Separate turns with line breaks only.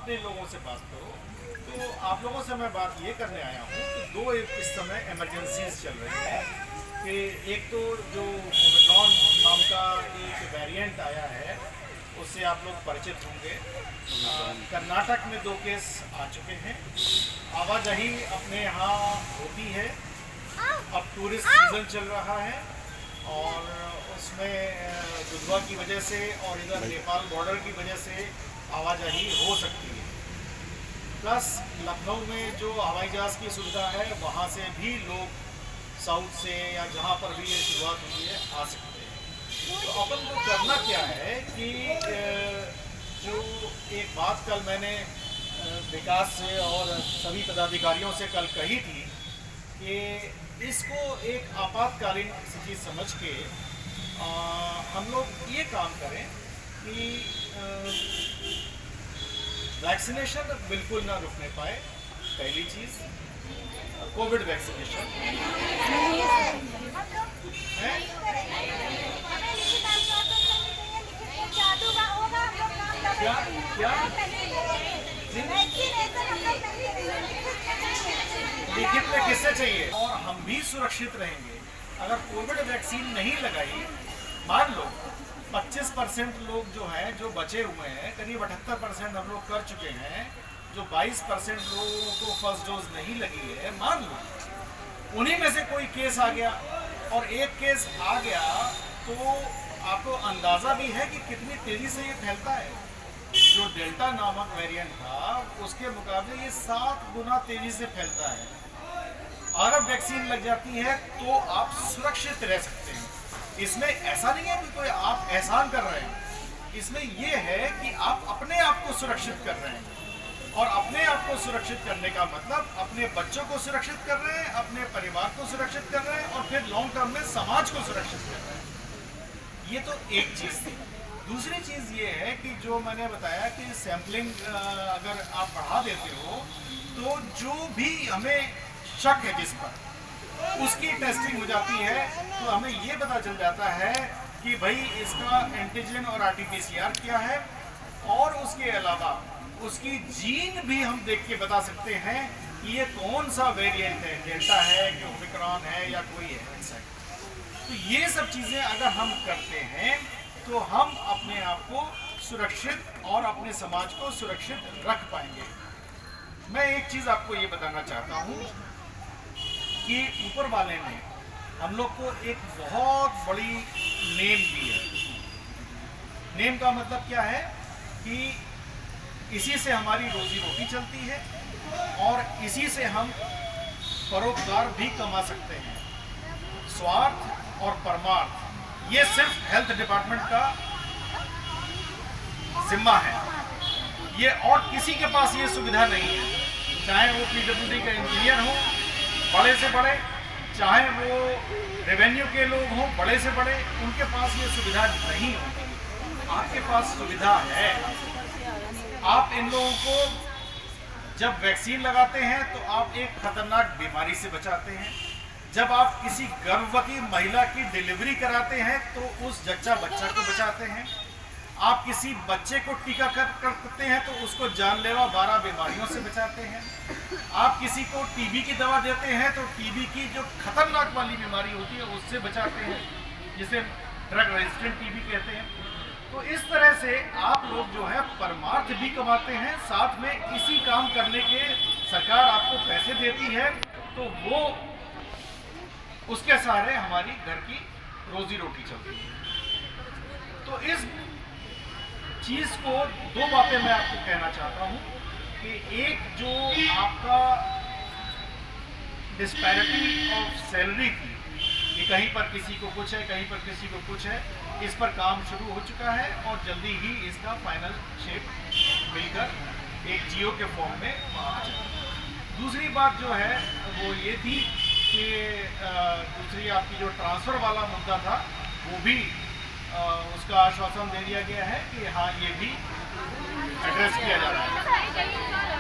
अपने लोगों से बात करो। तो आप लोगों से मैं बात ये करने आया हूँ कि दो इस समय इमरजेंसीज चल रही है कि एक तो जो ओमिक्रॉन नाम का एक वेरिएंट आया है उससे आप लोग परिचित होंगे। कर्नाटक में 2 केस आ चुके हैं। आवाजाही अपने यहाँ होती है, अब टूरिस्ट सीजन चल रहा है और उसमें दुधवा की वजह से और इधर नेपाल बॉर्डर की वजह से आवाजाही हो सकती है। प्लस लखनऊ में जो हवाई जहाज़ की सुविधा है वहाँ से भी लोग साउथ से या जहाँ पर भी ये शुरुआत हुई है आ सकते हैं। तो अपन को करना क्या है कि जो एक बात कल मैंने विकास से और सभी पदाधिकारियों से कल कही थी कि इसको एक आपातकालीन स्थिति समझ के हम लोग ये काम करें कि वैक्सीनेशन बिल्कुल ना रुकने पाए। पहली चीज़ कोविड वैक्सीनेशन है। क्या क्या लिखित में किससे चाहिए और हम भी सुरक्षित रहेंगे अगर कोविड वैक्सीन नहीं लगाई। मान लो 25% लोग जो हैं जो बचे हुए हैं, करीब 78% हम लोग कर चुके हैं, जो 22% लोगों को फर्स्ट डोज नहीं लगी है, मान लो उन्हीं में से कोई केस आ गया और एक केस आ गया तो आपको अंदाज़ा भी है कि कितनी तेज़ी से ये फैलता है। जो डेल्टा नामक वेरिएंट था उसके मुकाबले ये 7 गुना तेज़ी से फैलता है। अगर वैक्सीन लग जाती है तो आप सुरक्षित रह सकते हैं। इसमें ऐसा नहीं है कि कोई आप एहसान कर रहे हैं, इसमें यह है कि आप अपने आप को सुरक्षित कर रहे हैं और अपने आप को सुरक्षित करने का मतलब अपने बच्चों को सुरक्षित कर रहे हैं, अपने परिवार को सुरक्षित कर रहे हैं और फिर लॉन्ग टर्म में समाज को सुरक्षित कर रहे हैं। ये तो एक चीज़ थी। दूसरी चीज़ ये है कि जो मैंने बताया कि सैम्पलिंग अगर आप बढ़ा देते हो तो जो भी हमें शक है जिस पर उसकी टेस्टिंग हो जाती है तो हमें ये पता चल जाता है कि भाई इसका एंटीजन और आरटीपीसीआर क्या है और उसके अलावा उसकी जीन भी हम देख के बता सकते हैं कि ये कौन सा वेरिएंट है, डेल्टा है कि ओमिक्रॉन है या कोई है ऐसा। तो ये सब चीज़ें अगर हम करते हैं तो हम अपने आप को सुरक्षित और अपने समाज को सुरक्षित रख पाएंगे। मैं एक चीज़ आपको ये बताना चाहता हूँ कि ऊपर वाले ने हम लोग को एक बहुत बड़ी नेम दी है। नेम का मतलब क्या है कि इसी से हमारी रोजी रोटी चलती है और इसी से हम परोपकार भी कमा सकते हैं। स्वार्थ और परमार्थ ये सिर्फ हेल्थ डिपार्टमेंट का जिम्मा है, ये और किसी के पास ये सुविधा नहीं है। चाहे वो पीडब्ल्यूडी का इंजीनियर हो बड़े से बड़े, चाहे वो रेवेन्यू के लोग हों बड़े से बड़े, उनके पास ये सुविधा नहीं होती। आपके पास सुविधा है। आप इन लोगों को जब वैक्सीन लगाते हैं तो आप एक खतरनाक बीमारी से बचाते हैं। जब आप किसी गर्भवती महिला की डिलीवरी कराते हैं तो उस जच्चा बच्चा को बचाते हैं। आप किसी बच्चे को टीकाकरण करते हैं तो उसको जानलेवा 12 बीमारियों से बचाते हैं। आप किसी को टीबी की दवा देते हैं तो टीबी की जो खतरनाक वाली बीमारी होती है उससे बचाते हैं, जिसे ड्रग रेजिस्टेंट टीबी कहते हैं। तो इस तरह से आप लोग जो है परमार्थ भी कमाते हैं, साथ में इसी काम करने के सरकार आपको पैसे देती है तो वो उसके सहारे हमारी घर की रोजी रोटी चलती है। तो इस चीज़ को 2 बातें मैं आपको कहना चाहता हूँ कि एक जो आपका डिस्पैरिटी ऑफ सैलरी थी कि कहीं पर किसी को कुछ है कहीं पर किसी को कुछ है, इस पर काम शुरू हो चुका है और जल्दी ही इसका फाइनल शेप मिलकर एक जियो के फॉर्म में आ जाएगा। दूसरी बात जो है वो ये थी कि दूसरी आपकी जो ट्रांसफ़र वाला मुद्दा था वो भी उसका आश्वासन दे दिया गया है कि हाँ ये भी एड्रेस किया जा रहा है।